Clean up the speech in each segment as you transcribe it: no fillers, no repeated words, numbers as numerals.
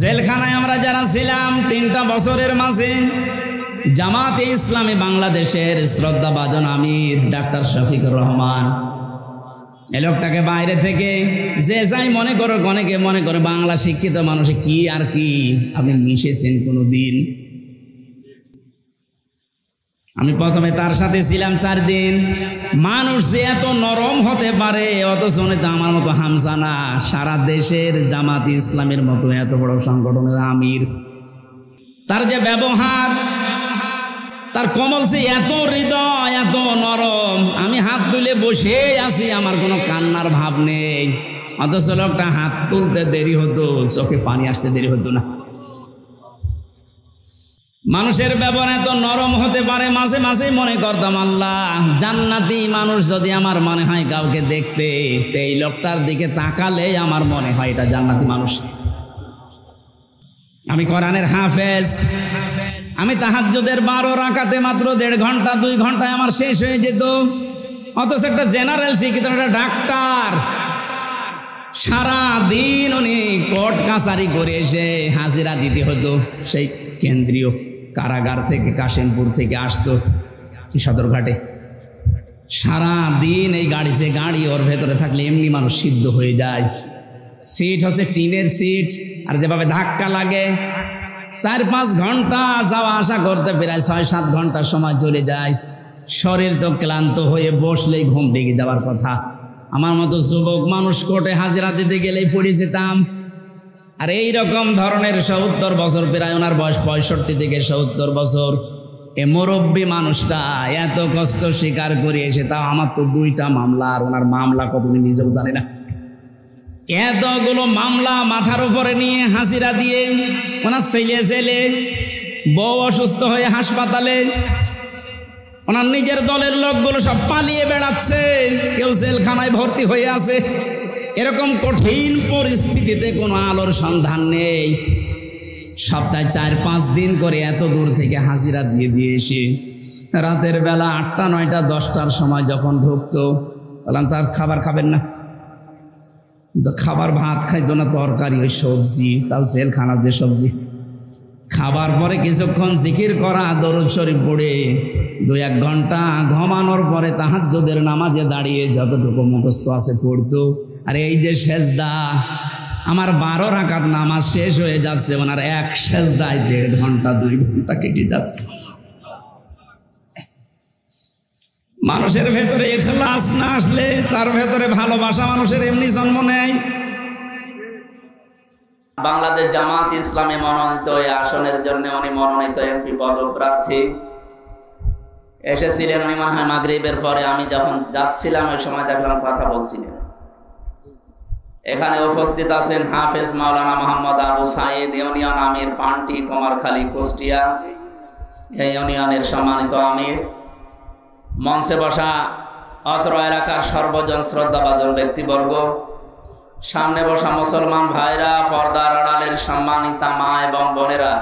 জেলখানায় আমরা যারা ছিলাম 3টা বছরের মাঝে জামাতে ইসলামী বাংলাদেশের শ্রদ্ধাভাজন আমির ডাক্তার শফিকুর রহমান, এই লোকটাকে বাইরে থেকে যে যাই মনে করো, অনেকে মনে করে বাংলা শিক্ষিত মানুষে কি আর কি, আপনি মিশেছেন কোনো দিন? আমি প্রথমে তার সাথে ছিলাম 4 দিন। মানুষ যে এত নরম হতে পারে, অথচ তো আমার মতো হামসানা, সারা দেশের জামাত ইসলামের মতো এত বড় সংগঠনের আমির, তার যে ব্যবহার, তার কমল সে এত হৃদয়, এত নরম। আমি হাত তুলে বসে আছি, আমার কোনো কান্নার ভাব নেই, অথচ লোকটা হাত তুলতে দেরি হতো, চোখে পানি আসতে দেরি হতো না। মানুষের ব্যবহার এত নরম হতে পারে, মাঝে মাঝে মনে করতাম আল্লাহ, জান্নাতি মানুষ যদি আমার মনে হয় কাউকে দেখতে, এই লোকটার দিকে তাকালে আমার মনে হয় এটা জান্নাতি মানুষ। আমি কোরআনের হাফেজ, আমি তাহাজ্জুদের 12 রাকাতে মাত্র 1.5 ঘন্টা 2 ঘন্টায় আমার শেষ হয়ে যেত, অথচ একটা জেনারেল শিক্ষিত একটা ডাক্তার সারা দিন উনি কোর্ট কাছারি করে এসে হাজিরা দিতে হতো। সেই কেন্দ্রীয় কারাগার থেকে কাশিমপুর থেকে আসতো সদরঘাটে, সারা দিন এই গাড়ি ওর ভেতরে থাকলে এমনি মানুষ সিদ্ধ হয়ে যায়। সিট হচ্ছে টিনের সিট, আর যেভাবে ধাক্কা লাগে 4-5 ঘন্টা যাওয়া আসা করতে প্রায় 6-7 ঘন্টা সময় চলে যায়। শরীর তো ক্লান্ত হয়ে বসলেই ঘুম লেগে যাওয়ার কথা। আমার মতো যুবক মানুষ কোর্টে হাজিরা দিতে গেলেই পড়ে যেতাম। আর এইরকম ধরনের 70 বছর, প্রায় ওনার বয়স 65 থেকে 70 বছর, এ মুরব্বী মানুষটা এত কষ্ট স্বীকার করে এসে, তাও আমার তো 2টা মামলা, আর ওনার মামলা কত উনি নিজেও জানে না। এতগুলো মামলা মাথার উপরে নিয়ে হাজিরা দিয়ে, ওনার ছেলে জেলে, বউ অসুস্থ হয়ে হাসপাতালে, ওনার নিজের দলের লোকগুলো সব পালিয়ে বেড়াচ্ছে, কেউ জেলখানায় ভর্তি হয়ে আছে। এরকম কঠিন পরিস্থিতিতে কোনো আলোর সন্ধান নেই। সপ্তাহে 4-5 দিন করে এত দূর থেকে হাজিরা দিয়ে এসে রাতের বেলা 8টা 9টা 10টার সময় যখন ঢুকতো, বললাম তার খাবার খাবেন না? খাবার ভাত খাইতো না, তরকারি ওই সবজি, তাও জেলখানার যে সবজি। খাবার পরে কিছুক্ষণ জিকির করা, দরুদ শরীফ পড়ে 2-1 ঘন্টা ঘুমানোর পরে তাহাজ্জুদের নামাজে দাঁড়িয়ে যতটুকু মুখস্থ আছে পড়তো। আর এই যে সেজদা, আমার 12 রাকাত নামাজ শেষ হয়ে যাচ্ছে, ওনার এক সেজদায় 1.5 ঘন্টা 2 ঘন্টা কেটে যাচ্ছে। মানুষের ভেতরে ইখলাস না আসলে, তার ভেতরে ভালোবাসা মানুষের এমনি জন্ম নেয়। বাংলাদেশ জামাত ইসলামী মনোনীত এই আসনের জন্য উনি মনোনীত এমপি পদপ্রার্থী এসেছিলেন। উনি মনে হয় মাগরিবের পরে, আমি যখন যাচ্ছিলাম ওই সময় দেখলাম কথা বলছিলেন। এখানে উপস্থিত আছেন হাফেজ মাওলানা মোহাম্মদ আবু সাইদ, ইউনিয়ন আমির পান্টি কুমারখালী কুষ্টিয়া, এই ইউনিয়নের সম্মানিত আমির। মঞ্চে বসা অত্র এলাকার সর্বজন শ্রদ্ধাভাজন ব্যক্তিবর্গ, সামনে বসা মুসলমান ভাইরা, পর্দার আড়ালের সম্মানিতা মা এবং বোনেরা,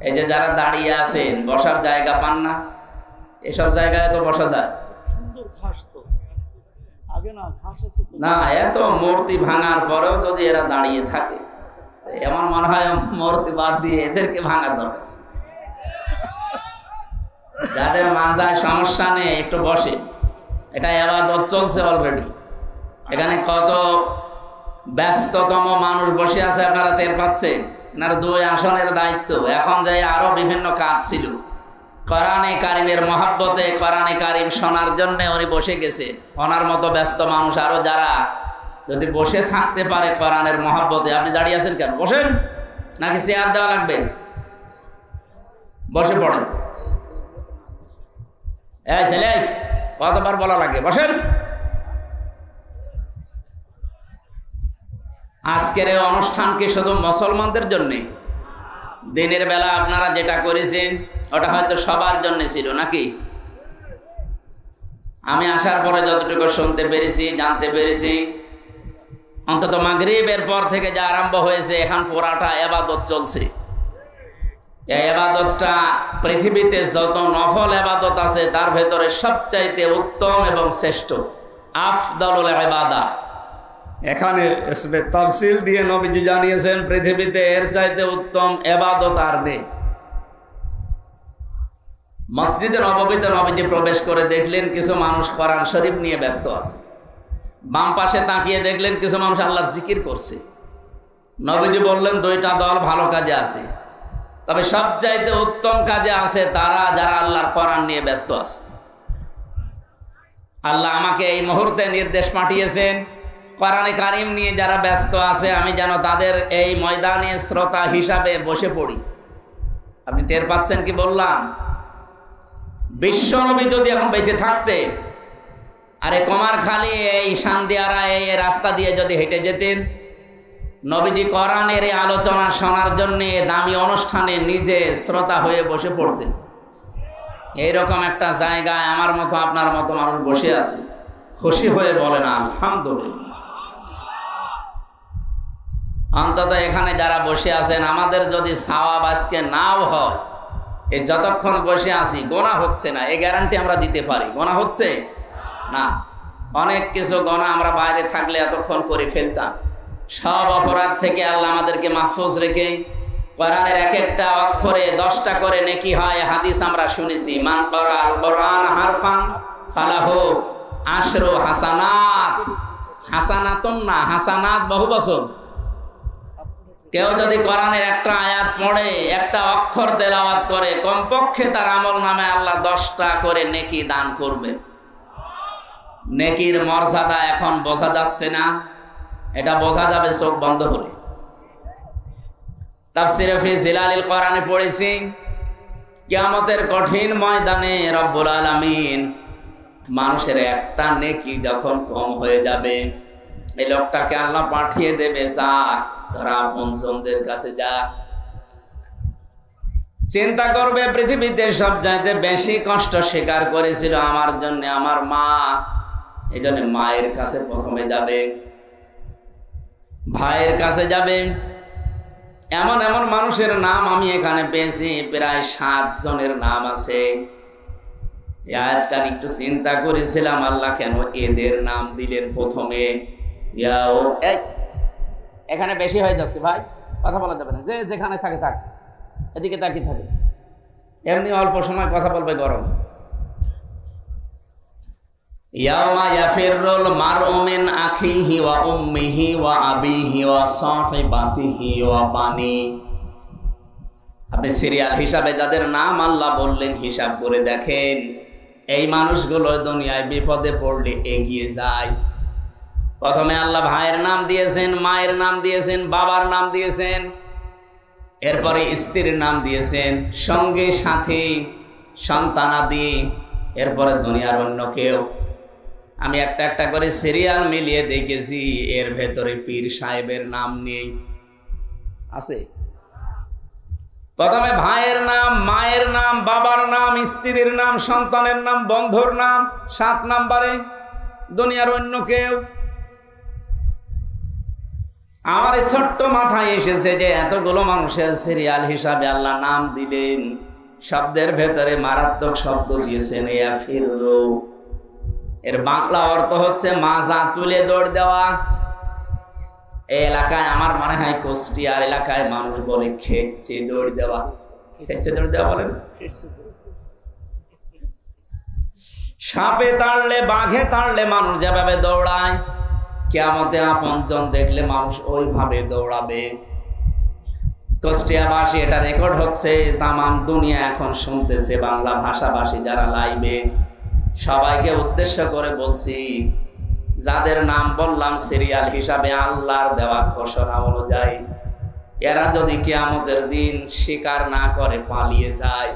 এই যে যারা দাঁড়িয়ে আছেন, বসার জায়গা পান না, এসব জায়গায় তো বসা যায় না। এত মূর্তি ভাঙার পরেও যদি এরা দাঁড়িয়ে থাকে, এমন মনে হয় মূর্তি বাদ দিয়ে এদেরকে ভাঙার দরকার। যাদের মাজায় সমস্যা নেই একটু বসে, এটা ইবাদত চলছে অলরেডি। এখানে কত ব্যস্ততম মানুষ বসে আছে আপনারা টের পাচ্ছেন। এনার 2 আসনের দায়িত্ব, এখন যাই আরো বিভিন্ন কাজ ছিল। কোরআনে কারিমের মহব্বতে কোরআনে কারিম শোনার জন্য উনি বসে গেছে। ওনার মতো ব্যস্ত মানুষ আরো যারা যদি বসে থাকতে পারে কোরআনের মহব্বতে, আপনি দাঁড়িয়ে আছেন কেন? বসেন, নাকি চেয়ার দেওয়া লাগবে? বসে পড়েন। এই ছেলে, কতবার বলা লাগে বসেন। আজকের এই অনুষ্ঠান কি শুধু মুসলমানদের জন্য? দিনের বেলা আপনারা যেটা করেছেন ওটা হয়তো সবার জন্য ছিল নাকি? আমি আসার পরে যতটুকু শুনতে পেরেছি, জানতে পেরেছি, অন্তত মাগরিবের পর থেকে যা আরম্ভ হয়েছে, এখন পুরাটা ইবাদত চলছে। এই ইবাদতটা পৃথিবীতে যত নফল ইবাদত আছে তার ভেতরে সবচাইতে উত্তম এবং শ্রেষ্ঠ, আফদালুল ইবাদা। এখানে ইসমে তাফসিল দিয়ে নবীজি জানিয়েছেন পৃথিবীতে এর চাইতে উত্তম ইবাদত আর নেই। মসজিদে নববীতে নবীজি প্রবেশ করে দেখলেন কিছু মানুষ কোরআন শরীফ নিয়ে ব্যস্ত আছে। বাম পাশে তাকিয়ে দেখলেন কিছু মানুষ আল্লাহর জিকির করছে। নবীজি বললেন দুইটা দল ভালো কাজে আছে, তবে সবচাইতে উত্তম কাজে আছে তারা যারা আল্লাহর কোরআন নিয়ে ব্যস্ত আছে। আল্লাহ আমাকে এই মুহূর্তে নির্দেশ পাঠিয়েছেন কোরআনে কারিম নিয়ে যারা ব্যস্ত আছে আমি যেন তাদের এই ময়দানে শ্রোতা হিসাবে বসে পড়ি। আপনি টের পাচ্ছেন কি বললাম? বিশ্ব নবী যদি এখন বেঁচে থাকতে আরে কুমারখালী এই শান্দিয়ারা এই রাস্তা দিয়ে যদি হেঁটে যেতেন, নবীজি কোরআনের এই আলোচনা শোনার জন্য দামি অনুষ্ঠানে নিজে শ্রোতা হয়ে বসে পড়তেন। এইরকম একটা জায়গায় আমার মতো আপনার মতো মানুষ বসে আছে, খুশি হয়ে বলেন আলহামদুলিল্লাহ। অন্তত এখানে যারা বসে আছেন আমাদের যদি সওয়াব আজকে নাও হয়, এই যতক্ষণ বসে আছি গোনাহ হচ্ছে না, এই গ্যারান্টি আমরা দিতে পারি। গোনাহ হচ্ছে না, অনেক কিছু গোনাহ আমরা বাইরে থাকলে এতক্ষণ করে ফেলতাম। সব অপরাধ থেকে আল্লাহ আমাদেরকে মাহফুজ রেখে কোরআনের এক একটা অক্ষরে 10টা করে নেকি হয়। হাদিস আমরা শুনেছি, মান ক্বারাআল কোরআন হারফান ফালাহু আশরু হাসানাত। হাসানাতুন না, হাসানাত বহু বছর। কেউ যদি কোরআনের একটা আয়াত পড়ে, একটা অক্ষর তেলাওয়াত করে, কমপক্ষে তার আমল নামে আল্লাহ 10টা করে নেকি দান করবে। নেকির মর্যাদা এখন বোঝা যাচ্ছে না, এটা বোঝা যাবে চোখ বন্ধ হলে। তাফসীরে ফি জিলালিল কোরআনে পড়েছি কিয়ামতের কঠিন ময়দানে রব্বুল আলামিন মানুষের একটা নেকি যখন কম হয়ে যাবে, এই লোকটাকে আল্লাহ পাঠিয়ে দেবে যা তারা আপনজনদের কাছে যা। চিন্তা করবে পৃথিবীতে সবচাইতে বেশি কষ্ট স্বীকার করেছিল আমার জন্য আমার মা, এই জন্য মায়ের কাছে প্রথমে যাবে, ভাইয়ের কাছে যাবে। এমন এমন মানুষের নাম আমি এখানে পেয়েছি, প্রায় 7 জনের নাম আছে। একটু চিন্তা করেছিলাম আল্লাহ কেন এদের নাম দিলেন প্রথমে। এখানে বেশি হয়ে যাচ্ছে ভাই, কথা বলা যাবে না, যে যেখানে থাকে থাক, এদিকে তাকিয়ে থাকে। এমনি অল্প সময় কথা বলবে গরম। ইয়াওমা ইয়াফিরুল মারউ মিন আখিহি ওয়া উম্মিহি ওয়া আবিহি ওয়া সাহিবাতিহি ওয়া বানি। আপনি সিরিয়াল হিসাবে যাদের নাম আল্লাহ বললেন হিসাব করে দেখেন, এই মানুষগুলো দুনিয়ায় বিপদে পড়লে এগিয়ে যায়। প্রথমে আল্লাহ ভাইয়ের নাম দিয়েছেন, মায়ের নাম দিয়েছেন, বাবার নাম দিয়েছেন, এরপরে স্ত্রীর নাম দিয়েছেন, সঙ্গে সাথে সন্তানাদি, এরপরে দুনিয়ার অন্য কেউ। আমি একটা একটা করে সিরিয়াল মিলিয়ে দেখেছি, এর ভেতরে পীর সাহেবের নাম নেই, আছে। প্রথমে ভাইয়ের নাম, মায়ের নাম, বাবার নাম, স্ত্রীর নাম, সন্তানের নাম, বন্ধুর নাম, 7 নম্বরে দুনিয়ার অন্য কেউ। আমার এই ছোট্ট মাথায় এসেছে যে এতগুলো মানুষের সিরিয়াল হিসাবে আল্লাহ নাম দিলেন, শব্দের ভেতরে মারাত্মক শব্দ দিয়েছেন ইয়াফিরু। এর বাংলা অর্থ হচ্ছে মাজা তুলে দৌড় দেওয়া। এই এলাকায় আমার মনে হয় কুষ্টিয়ার এলাকায় মানুষ বলে খেচ্ছে দৌড় দেওয়া। খেচ্ছে দৌড় দেওয়া বলেন। সাপে তাড়লে, বাঘে তাড়লে মানুষ যেভাবে দৌড়ায়, কিয়ামতে আপনজন দেখলে মানুষ ওইভাবে দৌড়াবে। কুষ্টিয়াবাসী, এটা রেকর্ড হচ্ছে, তামাম দুনিয়া এখন শুনতেছে, বাংলা ভাষাভাষী যারা লাইভে, সবাইকে উদ্দেশ্য করে বলছি, যাদের নাম বললাম সিরিয়াল হিসাবে আল্লাহর দেওয়া ঘোষণা অনুযায়ী, এরা যদি কিয়ামতের দিন স্বীকার না করে পালিয়ে যায়,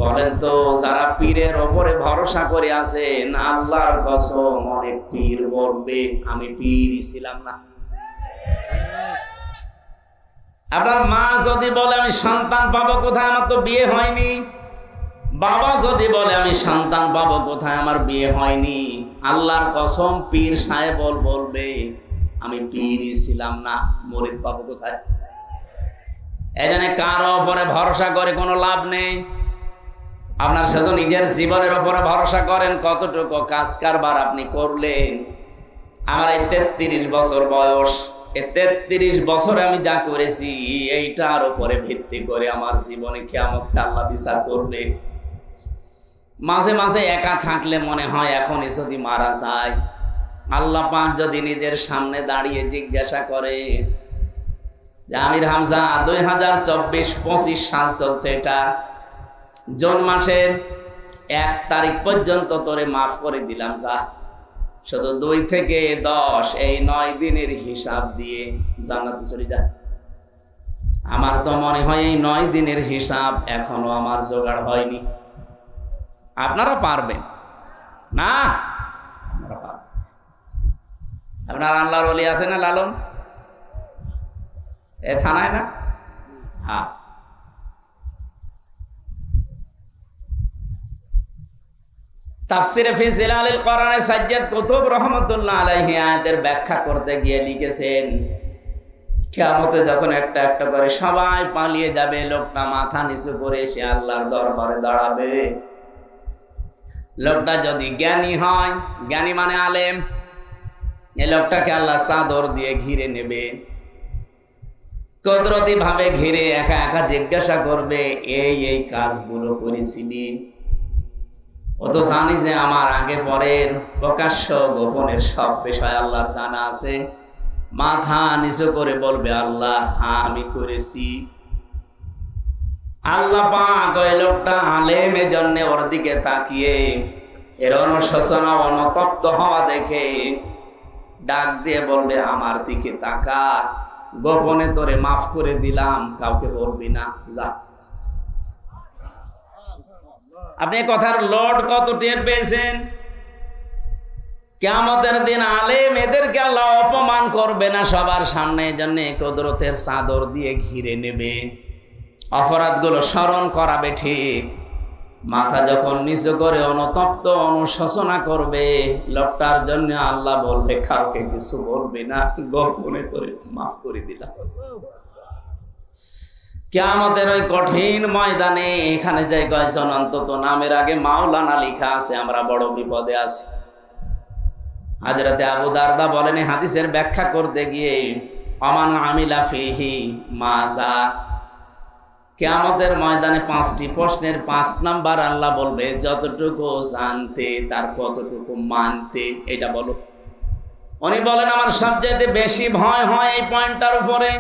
বলেন তো যারা পীরের ওপরে ভরসা করে আছেন, আল্লাহর কসম অনেক পীর বলবে আমি পীরই ছিলাম না। আপনার মা যদি বলে আমি সন্তান পাবো কোথায়, আমার তো বিয়ে হয়নি, বাবা যদি বলে আমি সন্তান পাবো কোথায়, আমার বিয়ে হয়নি, আল্লাহর কসম পীর সাহেব বলবে আমি পীরই ছিলাম না, মুরিদ পাবো কোথায়। এজন্য কারো ওপরে ভরসা করে কোনো লাভ নেই। আপনার শুধু নিজের জীবনের উপরে ভরসা করেন, কতটুকু কাজ কারবার আপনি করলেন, আমার এই 33 বছর বয়স, এই 33 বছরে আমি যা করেছি এইটার উপরে ভিত্তি করে আমার জীবনে কিয়ামতে আল্লাহ বিচার করবে। মাঝে মাঝে একা থাকলে মনে হয় এখনই যদি মারা যায়, আল্লাহ পাক যদি নিজের সামনে দাঁড়িয়ে জিজ্ঞাসা করে যে আমির হামজা 2024-25 সাল চলছে, এটা জুন মাসের 1 তারিখ পর্যন্ত তোরে মাফ করে দিলাম, যা শুধু 2 থেকে 10 এই 9 দিনের হিসাব দিয়ে জান্নাতে চলে যা। আমার তো মনে হয় এই 9 দিনের হিসাব এখনো আমার জোগাড় হয়নি। আপনারা পারবেন না? আপনারা পারবেন। আপনার আল্লাহর ওলি আছে না লালন, এ থানায় না? হ্যাঁ, তাফসিরে ফি জিলালিল কোরআনে সাজ্জাদ কুতুব রাহমাতুল্লাহ আলাইহি আয়াতের ব্যাখ্যা করতে গিয়ে লিখেছেন, কিয়ামতে যখন একটা একটা করে সবাই পালিয়ে যাবে, লোকটা মাথা নিচু করে সে আল্লাহর দরবারে দাঁড়াবে। লোকটা যদি জ্ঞানী হয়, জ্ঞানী মানে আলেম, এই লোকটাকে আল্লাহ চাদর দিয়ে ঘিরে নেবে, কুদরতি ভাবে ঘিরে একা একা জিজ্ঞাসা করবে এই এই কাজগুলো করেছিলি? ও তো জানি যে আমার আগে পরের প্রকাশ্য গোপনের সব বিষয় আল্লাহর জানা আছে। মাথা নিচু করে বলবে আল্লাহ হ্যাঁ আমি করেছি। আল্লাহ পাক ওই লোকটা আলেমের জন্য ওর দিকে তাকিয়ে এর অনুশোচনা অনুতপ্ত হওয়া দেখে ডাক দিয়ে বলবে আমার দিকে তাকা, গোপনে তোরে মাফ করে দিলাম, কাউকে বলবি না, যা। আপনি কথার লোড কত টের পেয়েছেন? কিয়ামতের দিন আলেম এদেরকে আল্লাহ অপমান করবে না সবার সামনে, জন্য কুদরতের চাদর দিয়ে ঘিরে নেবে, অপরাধগুলো স্মরণ করাবে। ঠিক মাথা যখন নিচু করে অনুতপ্ত অনুশোচনা করবে, লোকটার জন্য আল্লাহ বলবে কাউকে কিছু বলবে না, গোপনে তোরে মাফ করে দিলাম। কিয়ামতের ওই কঠিন ময়দানে এখানে যাই কয়েকজন অন্তত নামের আগে মাওলানা লেখা আছে, আমরা বড় বিপদে আছি। হযরতে আবু দারদা বলেন হাদিসের ব্যাখ্যা করতে গিয়ে, আমান আমিলা ফিহি মাজা, কিয়ামতের ময়দানে 5টি প্রশ্নের 5 নাম্বার আল্লাহ বলবে যতটুকু জানতে তার কতটুকু মানতে, এটা বলো। উনি বলেন আমার সবচেয়ে বেশি ভয় হয় এই পয়েন্টটার উপরে,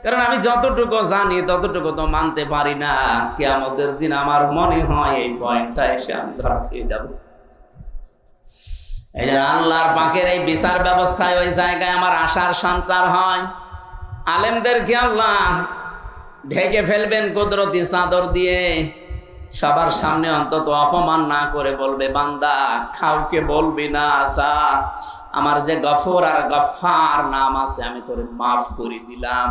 কারণ আমি যতটুকু জানি ততটুকু তো মানতে পারি না। কিয়ামতের দিন আমার মনে হয় এই পয়েন্টটা এসে আমি ধরা খেয়ে যাব। এই যে আল্লাহর পাকের এই বিচার ব্যবস্থায় ওই জায়গায় আমার আশার সঞ্চার হয়। আলেমদেরকে আল্লাহ ঢেকে ফেলবেন কুদরতি চাদর দিয়ে, সবার সামনে অন্তত অপমান না করে বলবে বান্দা কাউকে বলবি না, যা, আমার যে গফুর আর গফফার নাম আছে আমি তোরে মাফ করে দিলাম।